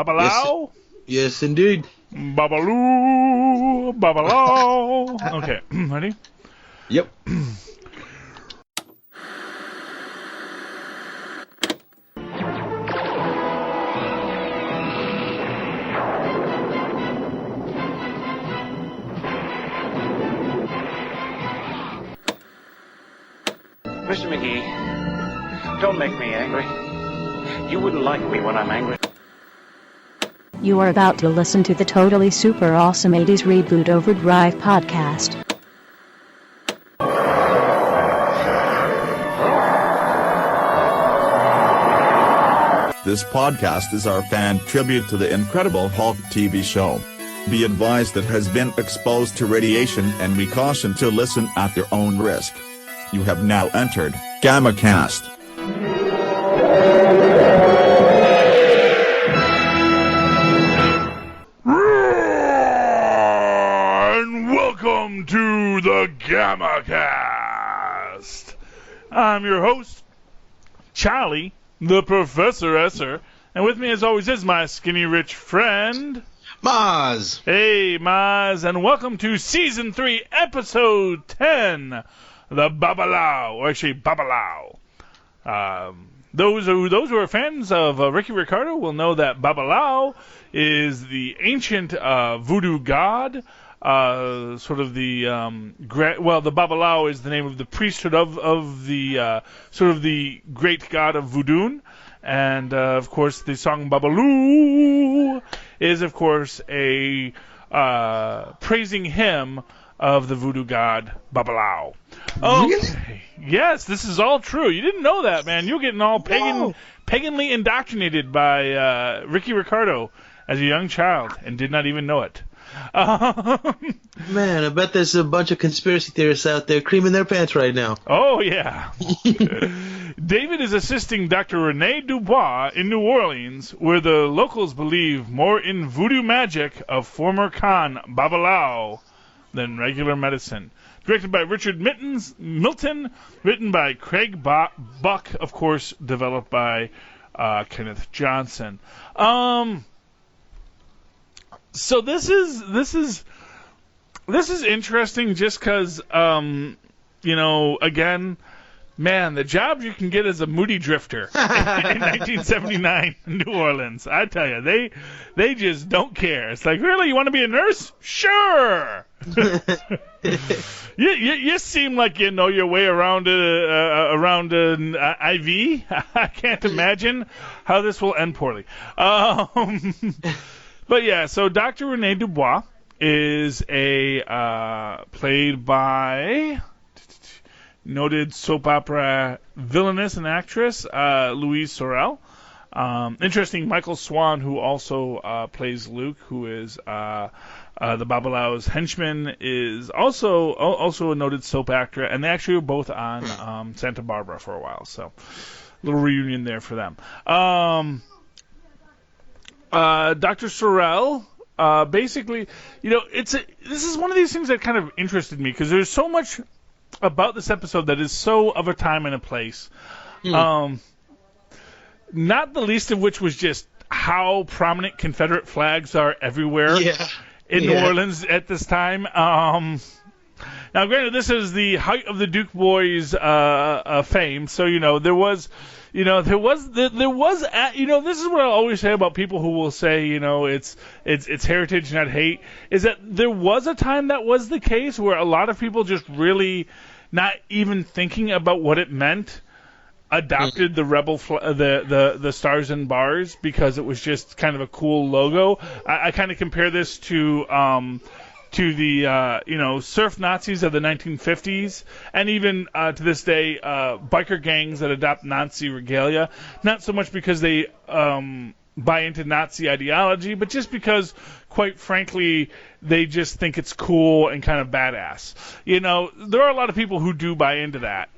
Babalao? Yes, indeed. Babaloo, Babalao. Okay, ready? Yep. Mr. McGee, don't make me angry. You wouldn't like me when I'm angry. You are about to listen to the Totally Super Awesome 80s Reboot Overdrive podcast. This podcast is our fan tribute to the Incredible Hulk TV show. Be advised that has been exposed to radiation and we caution to listen at your own risk. You have now entered GammaCast. And welcome to the GammaCast. I'm your host, Charlie, the Professor Esser, and with me as always is my skinny rich friend, Mozz. Hey, Mozz, and welcome to Season 3, Episode 10, the Babalao, or actually Babalao. Those who are fans of Ricky Ricardo will know that Babalao is the ancient voodoo god, sort of the the Babalao is the name of the priesthood of the sort of the great god of voodoo, and of course the song Babaloo is of course a praising hymn of the voodoo god Babalao. Oh, really? Yes, this is all true. You didn't know that, man. You're getting all paganly indoctrinated by Ricky Ricardo as a young child and did not even know it. Man, I bet there's a bunch of conspiracy theorists out there creaming their pants right now. Oh, yeah. David is assisting Dr. Rene Dubois in New Orleans, where the locals believe more in voodoo magic of former Khan Babalao than regular medicine. Directed by Richard Milton, written by Craig Buck, of course, developed by Kenneth Johnson. So this is interesting just because, again, man, the jobs you can get as a moody drifter in 1979 in New Orleans, I tell you, they just don't care. It's like, really, you want to be a nurse? Sure. You seem like you know your way around an IV. I can't imagine how this will end poorly. But yeah, so Dr. Rene Dubois is played by noted soap opera villainess and actress Louise Sorel. Interesting, Michael Swan, who also plays Luke, who is the Babalao's henchman, is also a noted soap actor, and they actually were both on Santa Barbara for a while, so a little reunion there for them. Dr. Sorel, basically, this is one of these things that kind of interested me because there's so much about this episode that is so of a time and a place. Not the least of which was just how prominent Confederate flags are everywhere in New Orleans at this time. Now, granted, this is the height of the Duke Boys' fame, so there was. This is what I always say about people who will say, it's heritage, not hate, is that there was a time that was the case where a lot of people just really, not even thinking about what it meant, adopted the rebel the stars and bars because it was just kind of a cool logo. I kind of compare this to the surf Nazis of the 1950s, and even to this day, biker gangs that adopt Nazi regalia. Not so much because they buy into Nazi ideology, but just because, quite frankly, they just think it's cool and kind of badass. There are a lot of people who do buy into that.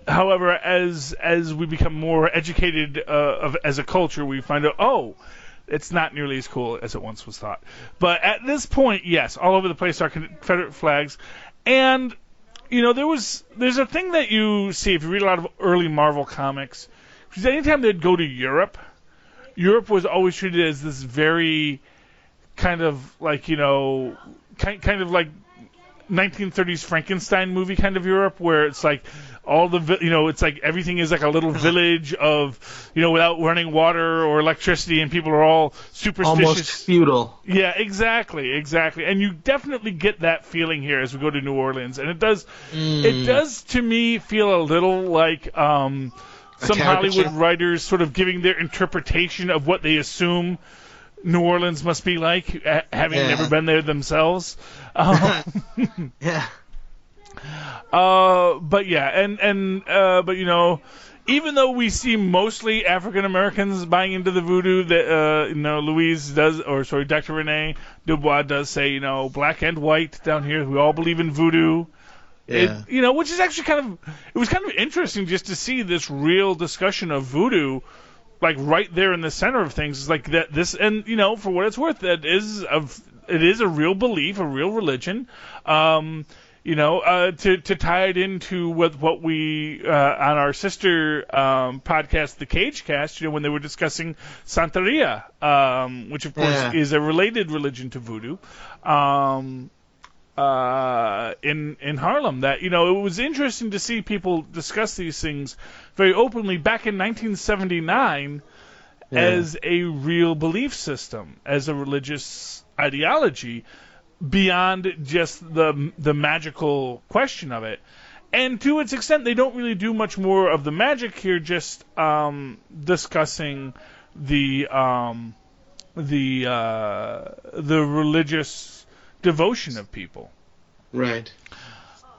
However, as we become more educated as a culture, we find out, it's not nearly as cool as it once was thought. But at this point, yes, all over the place are Confederate flags. And, there's a thing that you see if you read a lot of early Marvel comics. Because anytime they'd go to Europe, Europe was always treated as this very kind of like, kind of like 1930s Frankenstein movie kind of Europe, where it's like all the, it's like everything is like a little village of, without running water or electricity, and people are all superstitious. Almost feudal. Yeah, exactly. And you definitely get that feeling here as we go to New Orleans, and it does to me feel a little like some Hollywood writers sort of giving their interpretation of what they assume New Orleans must be like, having never been there themselves. Yeah. But even though we see mostly African Americans buying into the voodoo, that Dr. Rene Dubois does say, black and white down here, we all believe in voodoo. Yeah. Which is actually it was kind of interesting just to see this real discussion of voodoo, like right there in the center of things. It's like that. And for what it's worth, it is a real belief, a real religion. To tie it into what we on our sister podcast, the Cage Cast, when they were discussing Santeria, which of course is a related religion to voodoo. In Harlem, that it was interesting to see people discuss these things very openly back in 1979 as a real belief system, as a religious ideology, beyond just the magical question of it. And to its extent, they don't really do much more of the magic here, just discussing the religious devotion of people. Right.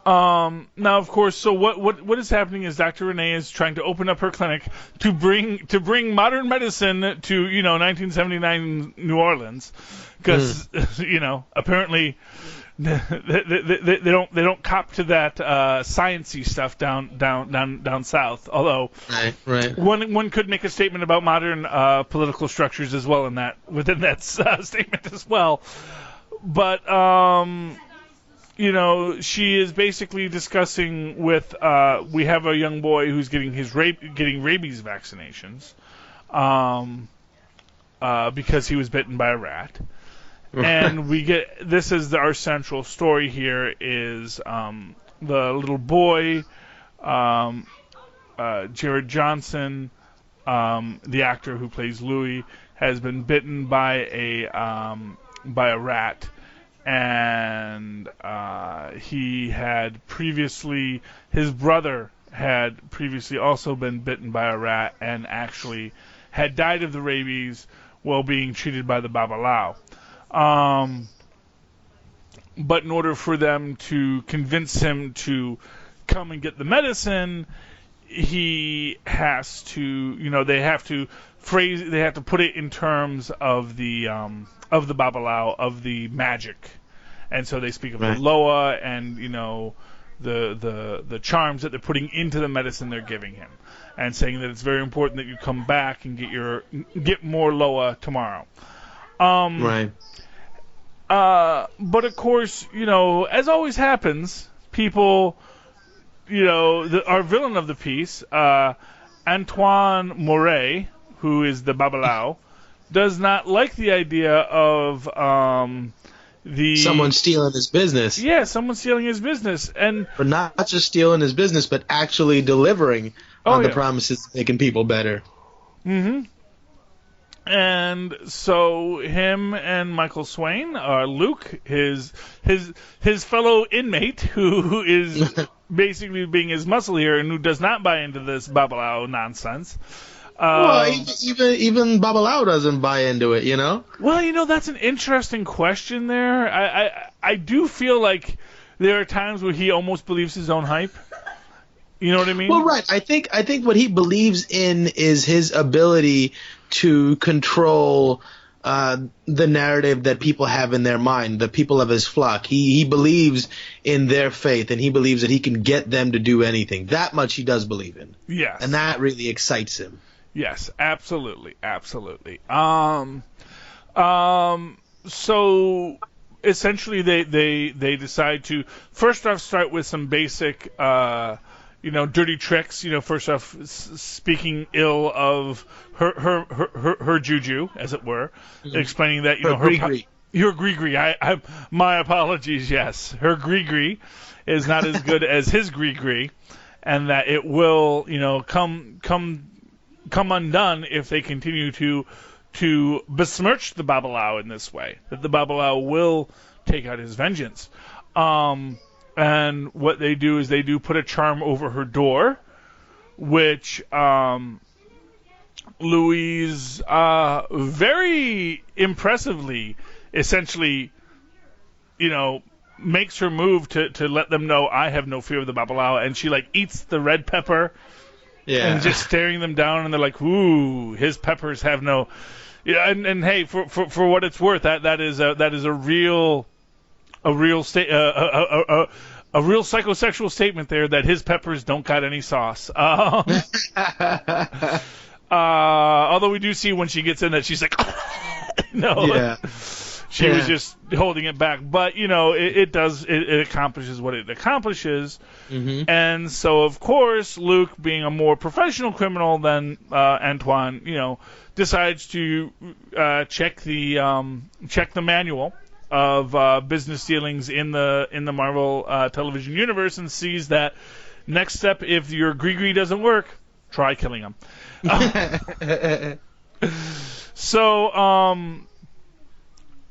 Now, of course, so what is happening is Dr. Renee is trying to open up her clinic to bring modern medicine to 1979 New Orleans, because apparently they don't cop to that sciencey stuff down south. Although right. One could make a statement about modern political structures as well within that statement as well. But she is basically discussing with we have a young boy who's getting rabies vaccinations because he was bitten by a rat. And this is our central story here is the little boy, Jared Johnson, the actor who plays Louis, has been bitten by a rat, and his brother had previously also been bitten by a rat and actually had died of the rabies while being treated by the Babalao. But in order for them to convince him to come and get the medicine, he has to, they have to put it in terms of the Babalao, of the magic. And so they speak of the Loa and, the charms that they're putting into the medicine they're giving him, and saying that it's very important that you come back and get more Loa tomorrow. Right. But of course, as always happens, people, our villain of the piece, Antoine Moret, who is the Babalao, does not like the idea of someone stealing his business. Yeah, someone stealing his business, but not just stealing his business, but actually delivering on the promises, making people better. Mm-hmm. And so him and Michael Swain, Luke, his fellow inmate, who is basically being his muscle here and who does not buy into this Babalao nonsense. Even Babalao doesn't buy into it, Well, that's an interesting question there. I do feel like there are times where he almost believes his own hype. You know what I mean? Well, right. I think what he believes in is his ability to control the narrative that people have in their mind, the people of his flock. He believes in their faith, and he believes that he can get them to do anything. That much he does believe in. Yes. And that really excites him. Yes, absolutely. So essentially they decide to first off start with some basic dirty tricks, first off, speaking ill of her juju, as it were, explaining that, her gree-gree. Her gree-gree. My apologies, yes. Her gree-gree is not as good as his gree-gree, and that it will, come undone if they continue to besmirch the Babalao in this way. That the Babalao will take out his vengeance. And what they do is they do put a charm over her door, which Louise very impressively, essentially, makes her move to let them know I have no fear of the Babalao, and she eats the red pepper, and just staring them down, and they're like, ooh, his peppers have no, and hey, for what it's worth, that is a real psychosexual statement there, that his peppers don't got any sauce. Although we do see when she gets in that she's like, she was just holding it back. But it accomplishes what it accomplishes. Mm-hmm. And so of course Luke, being a more professional criminal than Antoine, decides to check the manual of business dealings in the Marvel television universe, and sees that next step, if your gree-gree doesn't work, try killing him. So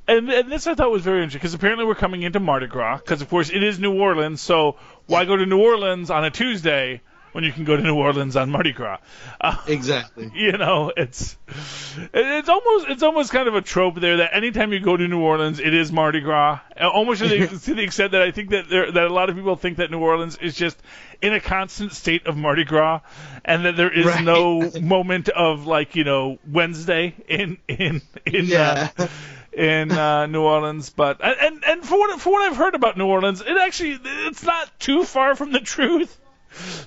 and this I thought was very interesting, because apparently we're coming into Mardi Gras, because of course it is New Orleans, so why go to New Orleans on a Tuesday when you can go to New Orleans on Mardi Gras? Exactly. It's almost kind of a trope there that anytime you go to New Orleans, it is Mardi Gras. Almost to the extent that I think that a lot of people think that New Orleans is just in a constant state of Mardi Gras, and that there is no moment of Wednesday in New Orleans. But and for what I've heard about New Orleans, it's not too far from the truth.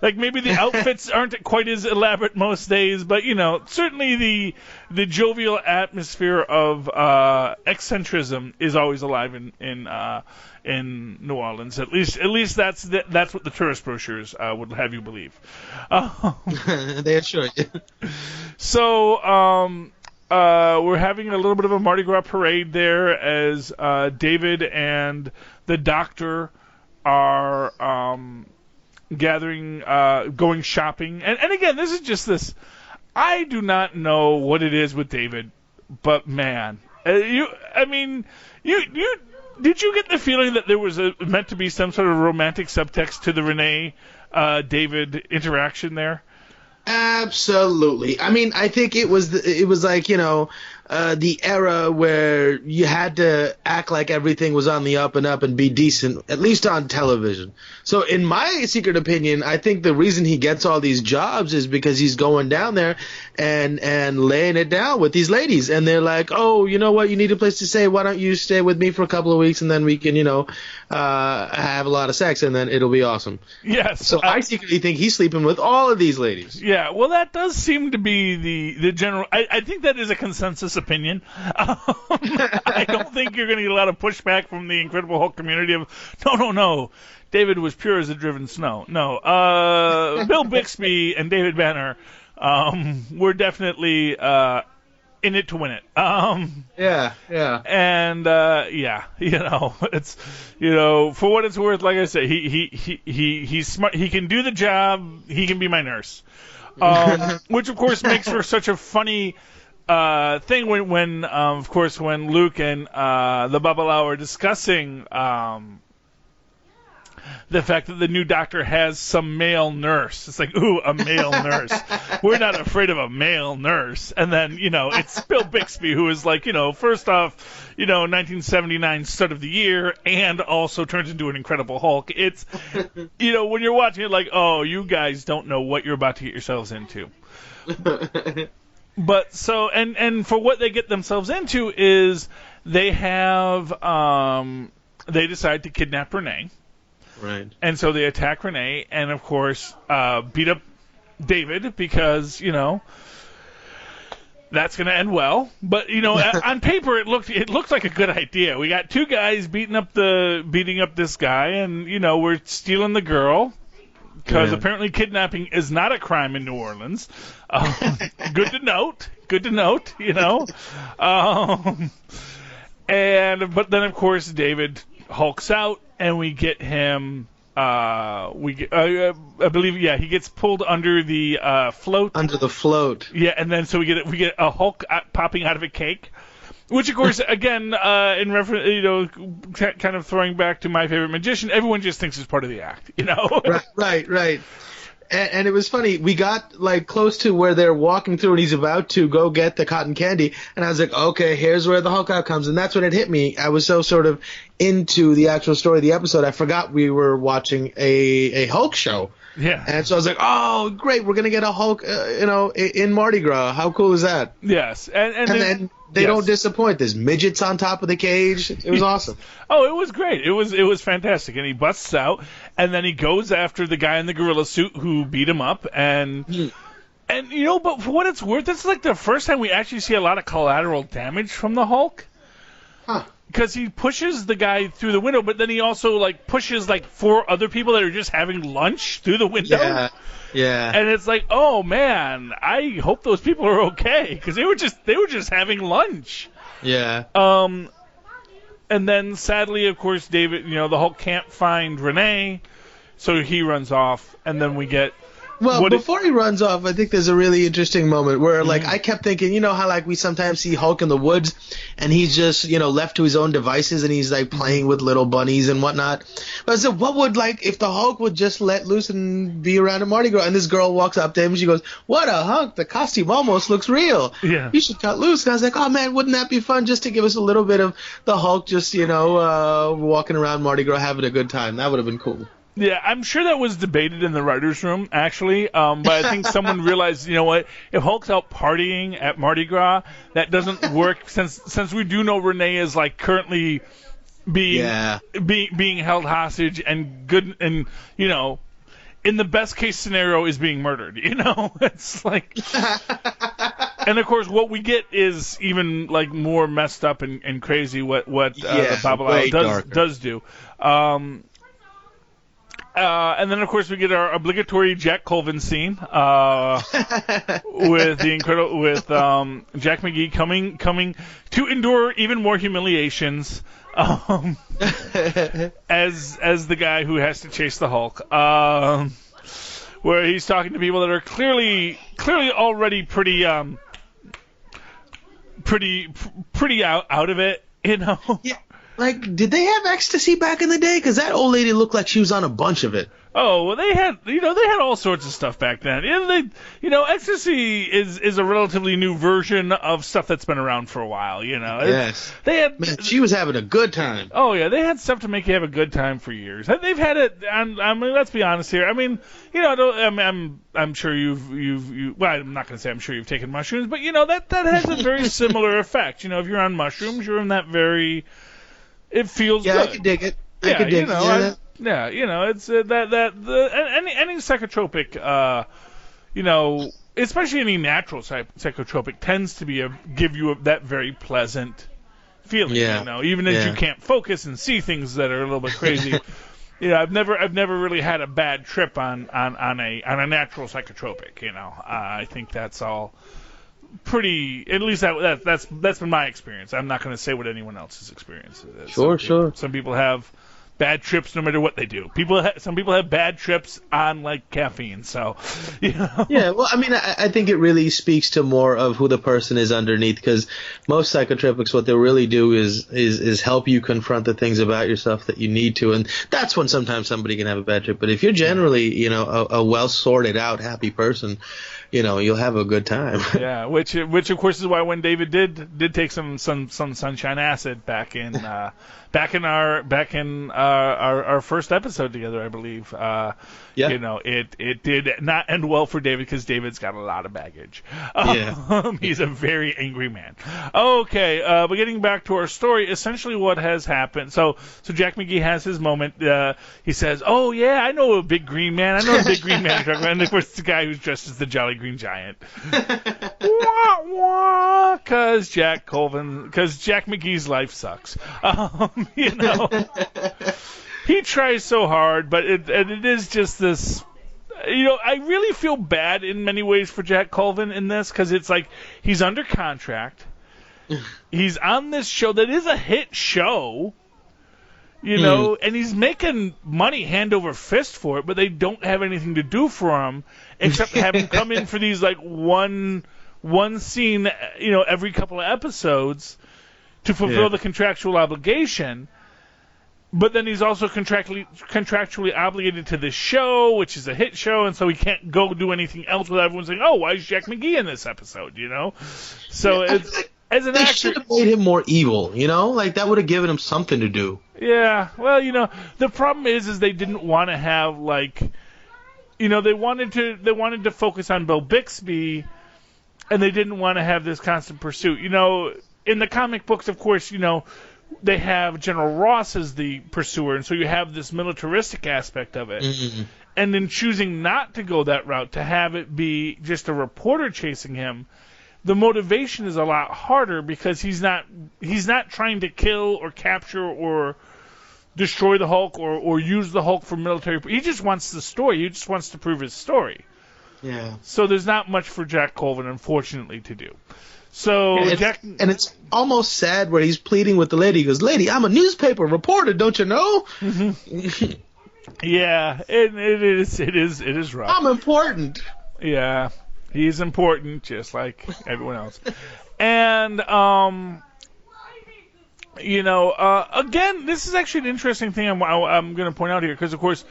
Maybe the outfits aren't quite as elaborate most days, but certainly the jovial atmosphere of eccentricism is always alive in New Orleans. At least that's what the tourist brochures would have you believe. They assure you. So we're having a little bit of a Mardi Gras parade there, as David and the Doctor are gathering, going shopping, and again, this is just this. I do not know what it is with David, but man, did you get the feeling that there was meant to be some sort of romantic subtext to the Renee David interaction there? Absolutely. I think it was the era where you had to act like everything was on the up and up and be decent, at least on television. So in my secret opinion, I think the reason he gets all these jobs is because he's going down there and laying it down with these ladies. And they're like, oh, you know what? You need a place to stay. Why don't you stay with me for a couple of weeks, and then we can, have a lot of sex, and then it'll be awesome. Yes. So I secretly think he's sleeping with all of these ladies. Yeah, well, that does seem to be the general. I think that is a consensus opinion. I don't think you're going to get a lot of pushback from the Incredible Hulk community of, no, David was pure as a driven snow. No, Bill Bixby and David Banner were definitely in it to win it. Yeah. And it's for what it's worth, like I said, he's smart. He can do the job. He can be my nurse, which of course makes for such a funny thing when of course when Luke and the Babalao are discussing the fact that the new Doctor has some male nurse. It's like, ooh, a male nurse. We're not afraid of a male nurse. And then, it's Bill Bixby, who is like, first off, 1979 Stud of the Year, and also turns into an Incredible Hulk. It's, when you're watching it, like, oh, you guys don't know what you're about to get yourselves into. But so, and for what they get themselves into is they have, they decide to kidnap Renee. Right. And so they attack Renee and, of course, beat up David because, that's going to end well. But, on paper it looked like a good idea. We got two guys beating up this guy, and, we're stealing the girl. because apparently kidnapping is not a crime in New Orleans. Good to note. Good to note. You know. But then of course David hulks out, and we get him. I believe, he gets pulled under the float. Under the float. Yeah, and then so we get a Hulk popping out of a cake, which of course, again, in reference, kind of throwing back to My Favorite Magician, everyone just thinks it's part of the act, Right. And it was funny. We got like close to where they're walking through, and he's about to go get the cotton candy, and I was like, okay, here's where the Hulk out comes, and that's when it hit me. I was so sort of into the actual story of the episode, I forgot we were watching a Hulk show. Yeah. And so I was like, oh, great, we're gonna get a Hulk, in Mardi Gras. How cool is that? Yes, and then they don't disappoint. There's midgets on top of the cage. It was awesome. Oh, it was great. It was fantastic. And he busts out, and then he goes after the guy in the gorilla suit who beat him up. And but for what it's worth, this is like the first time we actually see a lot of collateral damage from the Hulk. Huh. Because he pushes the guy through the window, but then he also like pushes like 4 other people that are just having lunch through the window. Yeah. And it's like, oh man, I hope those people are okay, because they were just having lunch. Yeah. And then sadly, of course, David, the Hulk can't find Renee, so he runs off, and then we get. Well, before he runs off, I think there's a really interesting moment where, like, I kept thinking, how, like, we sometimes see Hulk in the woods, and he's just, left to his own devices, and he's, like, playing with little bunnies and whatnot. But I said, what would, like, if the Hulk would just let loose and be around a Mardi Gras? And this girl walks up to him, and she goes, what a hunk, the costume almost looks real. Yeah. You should cut loose. And I was like, oh, man, wouldn't that be fun just to give us a little bit of the Hulk just, walking around Mardi Gras having a good time? That would have been cool. Yeah, I'm sure that was debated in the writers' room, actually. But I think someone realized, what? If Hulk's out partying at Mardi Gras, that doesn't work since we do know Renee is like currently being held hostage and good, and in the best case scenario is being murdered. It's like, and of course what we get is even like more messed up and crazy what Babalao does do. And then, of course, we get our obligatory Jack Colvin scene with Jack McGee coming to endure even more humiliations as the guy who has to chase the Hulk, where he's talking to people that are clearly already pretty out of it, Yeah. Like, did they have ecstasy back in the day? Because that old lady looked like she was on a bunch of it. Oh, well, they had all sorts of stuff back then. Ecstasy is a relatively new version of stuff that's been around for a while. Yes. Man, she was having a good time. Oh yeah, they had stuff to make you have a good time for years. They've had it. I mean, let's be honest here. I mean, I'm sure you've. Well, I'm not going to say I'm sure you've taken mushrooms, but that has a very similar effect. If you're on mushrooms, you're in that very. It feels good. Yeah, I can dig it. I can dig it. It's any psychotropic, especially any natural psychotropic tends to give you that very pleasant feeling. Yeah. Even as you can't focus and see things that are a little bit crazy. I've never really had a bad trip on a natural psychotropic. I think that's all. Pretty, at least that's been my experience. I'm not going to say what anyone else's experience is. Sure. Some people have bad trips no matter what they do. Some people have bad trips on like caffeine. So, Yeah, well, I mean, I think it really speaks to more of who the person is underneath, because most psychotropics, what they'll really do is help you confront the things about yourself that you need to, and that's when sometimes somebody can have a bad trip. But if you're generally, a well sorted out, happy person, you'll have a good time. Yeah, which of course is why when David did take some sunshine acid back in our first episode together, I believe. It did not end well for David, because David's got a lot of baggage. He's a very angry man. Okay, but getting back to our story, essentially what has happened. So Jack McGee has his moment. He says, "Oh yeah, I know a big green man. I know a big green man." And of course, it's the guy who's dressed as the Jolly Green Giant. Wah wah, because Jack McGee's life sucks. He tries so hard, but it is just this I really feel bad in many ways for Jack Colvin in this, because it's like he's under contract. He's on this show that is a hit show, and he's making money hand over fist for it, but they don't have anything to do for him except have him come in for these like one scene, every couple of episodes to fulfill the contractual obligation. But then he's also contractually obligated to this show, which is a hit show, and so he can't go do anything else with everyone saying, "Oh, why is Jack McGee in this episode?" So it's. As an they actor, should have made him more evil, like that would have given him something to do. Yeah, well, the problem is they didn't want to have they wanted to focus on Bill Bixby, and they didn't want to have this constant pursuit. In the comic books, of course, they have General Ross as the pursuer, and so you have this militaristic aspect of it. Mm-hmm. And in choosing not to go that route, to have it be just a reporter chasing him, the motivation is a lot harder because he's not trying to kill or capture or destroy the Hulk or use the Hulk for military. He just wants the story. He just wants to prove his story. Yeah. So there's not much for Jack Colvin, unfortunately, to do. So and it's almost sad where he's pleading with the lady. He goes, "Lady, I'm a newspaper reporter, don't you know?" Mm-hmm. Yeah, it is rough. I'm important. Yeah. He's important, just like everyone else. And, again, this is actually an interesting thing I'm going to point out here, because, of course,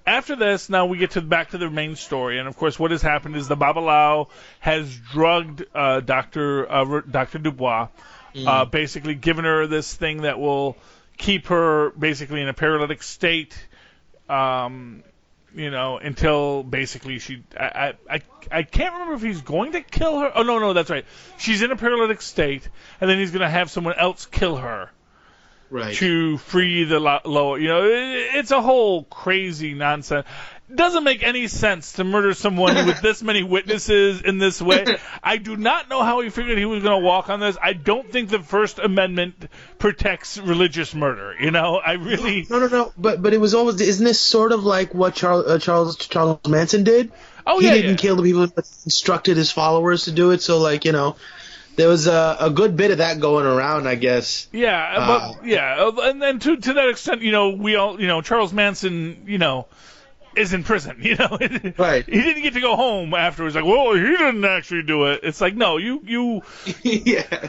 after this, now we get back to the main story. And, of course, what has happened is the Babalao has drugged Dr. Dubois, basically given her this thing that will keep her basically in a paralytic state, until basically I can't remember if he's going to kill her. Oh, no, that's right. She's in a paralytic state, and then he's going to have someone else kill her. Right. To free the lower. It's a whole crazy nonsense. Doesn't make any sense to murder someone with this many witnesses in this way. I do not know how he figured he was going to walk on this. I don't think the First Amendment protects religious murder. I really no. But it was always, isn't this sort of like what Charles Manson did? Oh, he yeah. He didn't kill the people, but instructed his followers to do it. So there was a good bit of that going around, I guess. Yeah, and then to that extent, we all, Charles Manson, is in prison, Right. He didn't get to go home afterwards. Like, well, he didn't actually do it. It's like, no, you. Yeah.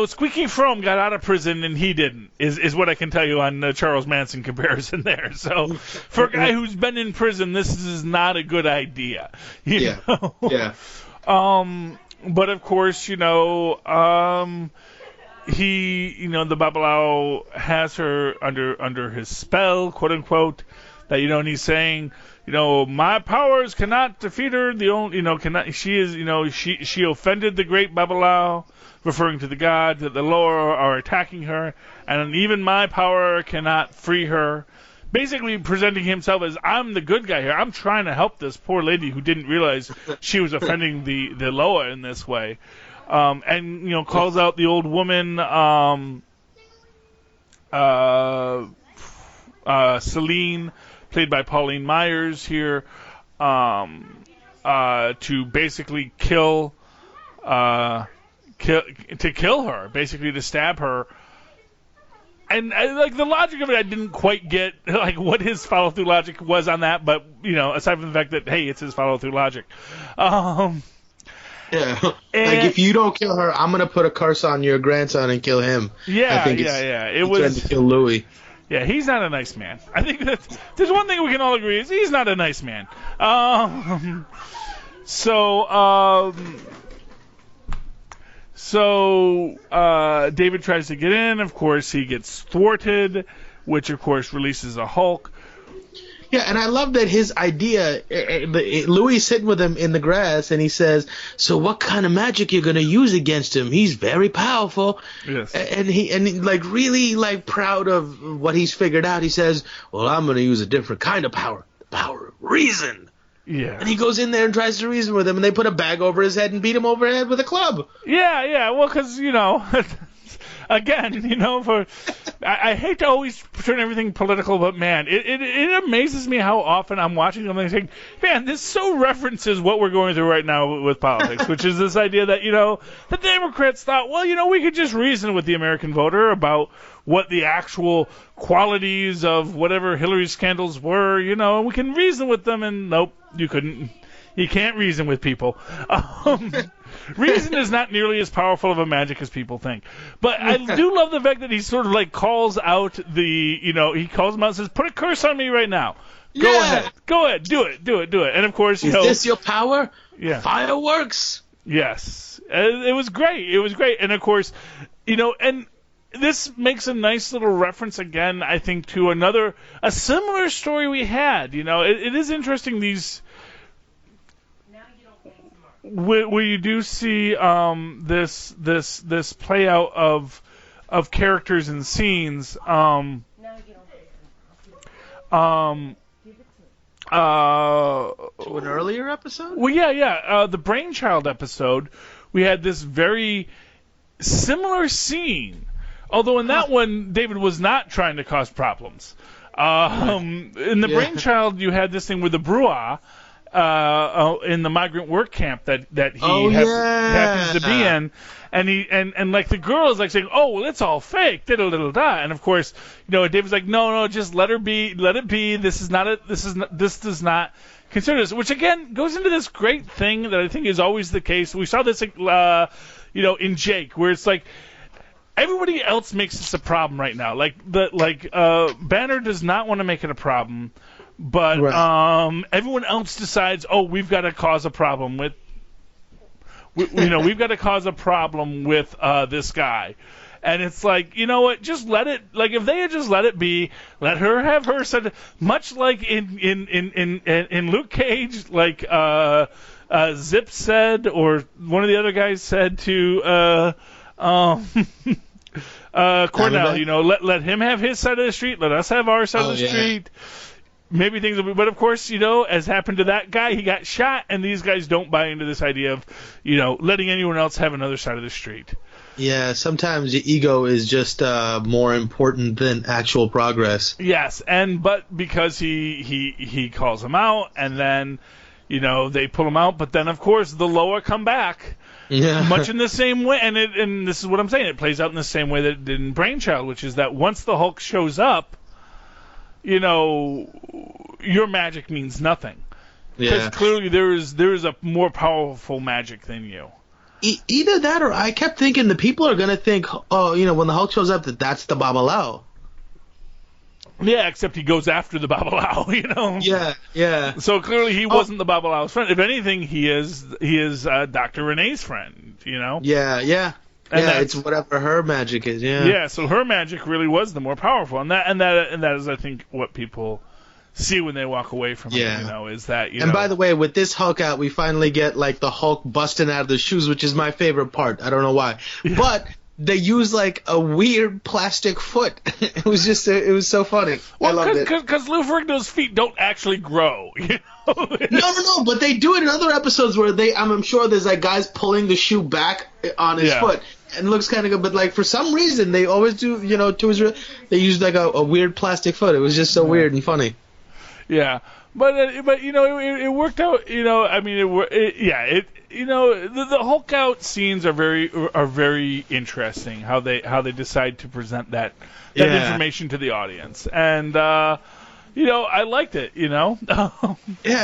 Squeaky Fromm got out of prison and he didn't. Is what I can tell you on the Charles Manson comparison there. So, for a guy who's been in prison, this is not a good idea. You know? Yeah. But of course, he, the Babalao has her under his spell, quote unquote. That and he's saying, my powers cannot defeat her. Cannot. She is, she offended the great Babalao, referring to the god. That the lower are attacking her, and even my power cannot free her. Basically, presenting himself as, I'm the good guy here. I'm trying to help this poor lady who didn't realize she was offending the Loa in this way, and calls out the old woman, Celine, played by Pauline Myers here, to basically kill her, basically to stab her. And the logic of it, I didn't quite get what his follow through logic was on that. But aside from the fact that it's his follow through logic. Yeah, if you don't kill her, I'm gonna put a curse on your grandson and kill him. Yeah. It was trying to kill Louis. Yeah, he's not a nice man. I think that there's one thing we can all agree is he's not a nice man. So David tries to get in. Of course, he gets thwarted, which of course releases a Hulk. Yeah, and I love that his idea. Louis sitting with him in the grass, and he says, "So what kind of magic you're gonna use against him? He's very powerful." Yes. And he really proud of what he's figured out. He says, "Well, I'm gonna use a different kind of power, the power of reason." Yeah. And he goes in there and tries to reason with him, and they put a bag over his head and beat him over the head with a club. Yeah. Well, because again, I hate to always turn everything political, but man, it amazes me how often I'm watching them and saying, man, this so references what we're going through right now with politics, which is this idea that, the Democrats thought, well, we could just reason with the American voter about what the actual qualities of whatever Hillary's scandals were, and we can reason with them, and nope, you couldn't. You can't reason with people. Reason is not nearly as powerful of a magic as people think. But I do love the fact that he sort of like calls out he calls him out and says, put a curse on me right now. Go ahead, do it. And of course, is this your power? Yeah. Fireworks. Yes. It was great. And of course, and this makes a nice little reference again, I think, to a similar story we had. It is interesting where you do see this play out of characters and scenes. To an earlier episode? Well, yeah. The Brainchild episode, we had this very similar scene. Although in that one, David was not trying to cause problems. In the Brainchild, you had this thing with the Brewer in the migrant work camp that he happens to be in, and like the girl is like saying, "Oh, well, it's all fake," da-da-da-da-da. And of course, David's like, "No, just let her be, let it be. This does not consider this," which again goes into this great thing that I think is always the case. We saw this, in Jake, where it's like, everybody else makes this a problem right now. Banner does not want to make it a problem, but everyone else decides, we've got to cause a problem with, we've got to cause a problem with this guy. And it's like, you know what? Just let it. Like, if they had just let it be, let her have her said. Much like in Luke Cage, like Zip said, or one of the other guys said to Cornell, let him have his side of the street, let us have our side of the street. Maybe things will be, but of course, as happened to that guy, he got shot, and these guys don't buy into this idea of, letting anyone else have another side of the street. Yeah, sometimes the ego is just more important than actual progress. Yes, but because he calls him out, and then, they pull him out, but then of course the Loa come back. Yeah. Much in the same way, and this is what I'm saying, it plays out in the same way that it did in Brainchild, which is that once the Hulk shows up, your magic means nothing. Because clearly there is a more powerful magic than you. Either that, or I kept thinking the people are going to think, when the Hulk shows up, that's the Babalao. Yeah, except he goes after the Babalao, Yeah. So clearly he wasn't the Babalao's friend. If anything, he is Dr. Renee's friend, Yeah. And it's whatever her magic is, Yeah, so her magic really was the more powerful. And that is, I think, what people see when they walk away from it, is that, And by the way, with this Hulk out, we finally get, like, the Hulk busting out of the shoes, which is my favorite part. I don't know why. Yeah. But they use, like, a weird plastic foot. It was so funny. Well, because Lou Ferrigno's feet don't actually grow, No, but they do it in other episodes where I'm sure there's, like, guys pulling the shoe back on his foot. And it looks kind of good, but, like, for some reason, they always do, they use, like, a weird plastic foot. It was just so weird and funny. Yeah, but it worked out. The Hulk out scenes are very interesting. How they decide to present that information to the audience, and I liked it. Yeah,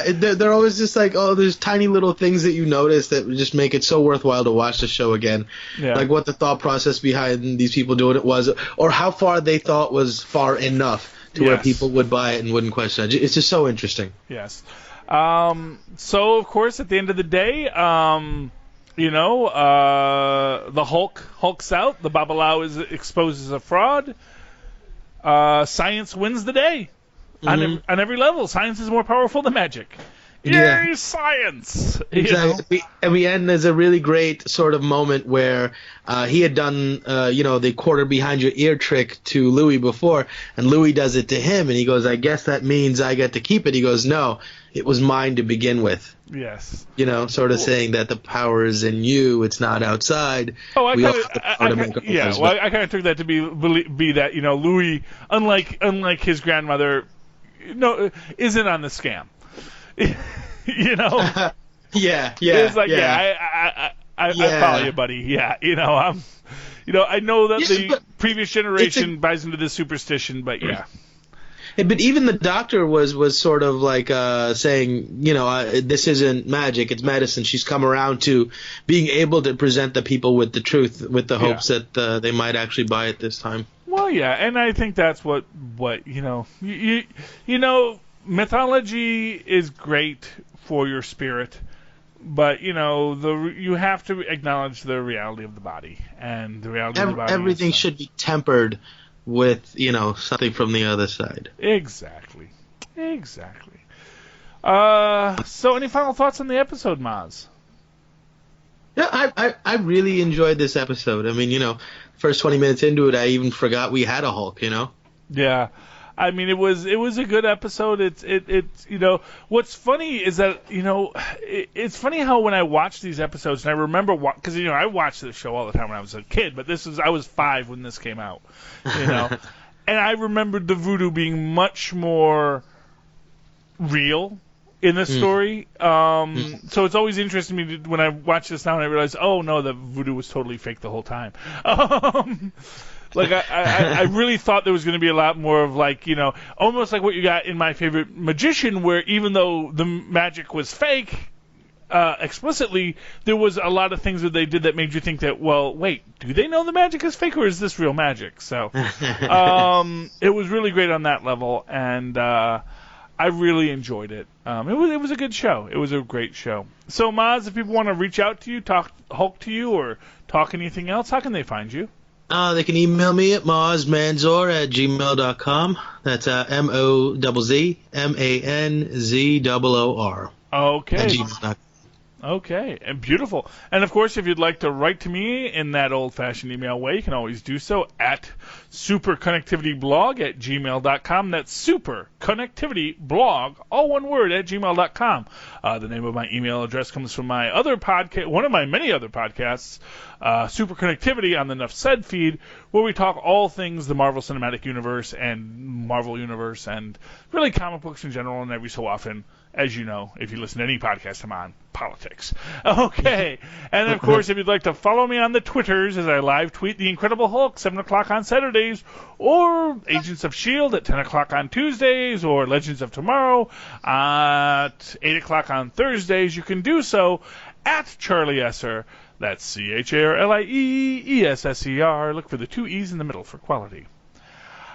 they're always just like, there's tiny little things that you notice that just make it so worthwhile to watch the show again. Yeah. Like what the thought process behind these people doing it was, or how far they thought was far enough to where people would buy it and wouldn't question it. It's just so interesting. Yes. So, of course, at the end of the day, the Hulk's out. The Babalao is exposed as a fraud. Science wins the day on every level. Science is more powerful than magic. Yay, Yeah. science! Exactly. And we end as a really great sort of moment where he had done, the quarter behind your ear trick to Louis before, and Louis does it to him, and he goes, I guess that means I get to keep it. He goes, no, it was mine to begin with. Yes. Sort of saying that the power is in you, it's not outside. Oh, I We all kind have the power to make of our yeah. lives Well, better. I kind of took that to be that Louis, unlike his grandmother, isn't on the scam. Yeah, It's like I follow you, buddy. Yeah, I'm. I know that Yeah, the but previous generation buys into this superstition, but yeah. But even the doctor was sort of like saying, this isn't magic, it's medicine. She's come around to being able to present the people with the truth, with the hopes that they might actually buy it this time. Well, yeah, and I think that's what mythology is great for your spirit, but you have to acknowledge the reality of the body, and the reality of the body. Everything should be tempered with something from the other side. Exactly. So any final thoughts on the episode, Mozz? Yeah, I really enjoyed this episode. I mean, first 20 minutes into it, I even forgot we had a Hulk. Yeah. I mean, it was a good episode. It's what's funny is that it's funny how when I watch these episodes, and I remember because I watched this show all the time when I was a kid, but I was 5 when this came out, and I remembered the voodoo being much more real in the story. So it's always interesting to me when I watch this now and I realize, oh no, the voodoo was totally fake the whole time. Like, I really thought there was going to be a lot more of, like, almost like what you got in My Favorite Magician, where even though the magic was fake, explicitly, there was a lot of things that they did that made you think that, well, wait, do they know the magic is fake, or is this real magic? So, it was really great on that level, and I really enjoyed it. It was a good show. It was a great show. So, Mozz, if people want to reach out to you, talk Hulk to you, or talk anything else, how can they find you? They can email me at mozzmanzor@gmail.com. That's MOZZMANZOOR. Okay. At gmail.com. Okay, and beautiful. And of course, if you'd like to write to me in that old-fashioned email way, you can always do so at superconnectivityblog@gmail.com. That's superconnectivityblog, all one word, @gmail.com. The name of my email address comes from my other podcast, one of my many other podcasts, Super Connectivity on the Nuff Said feed, where we talk all things the Marvel Cinematic Universe and Marvel Universe and really comic books in general, and every so often, as you know, if you listen to any podcast I'm on, politics. Okay. And, of course, if you'd like to follow me on the Twitters as I live tweet The Incredible Hulk, 7 o'clock on Saturdays, or Agents of S.H.I.E.L.D. at 10 o'clock on Tuesdays, or Legends of Tomorrow at 8 o'clock on Thursdays, you can do so at Charlie Esser. That's CharlieEsser. Look for the 2 E's in the middle for quality.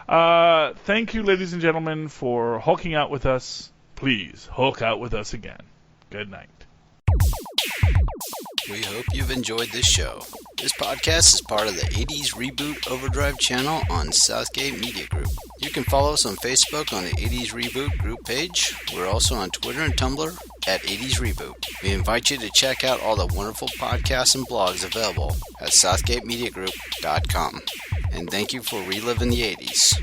Thank you, ladies and gentlemen, for hulking out with us. Please hulk out with us again. Good night. We hope you've enjoyed this show. This podcast is part of the 80s Reboot Overdrive channel on Southgate Media Group. You can follow us on Facebook on the 80s Reboot group page. We're also on Twitter and Tumblr at 80s Reboot. We invite you to check out all the wonderful podcasts and blogs available at southgatemediagroup.com. And thank you for reliving the 80s.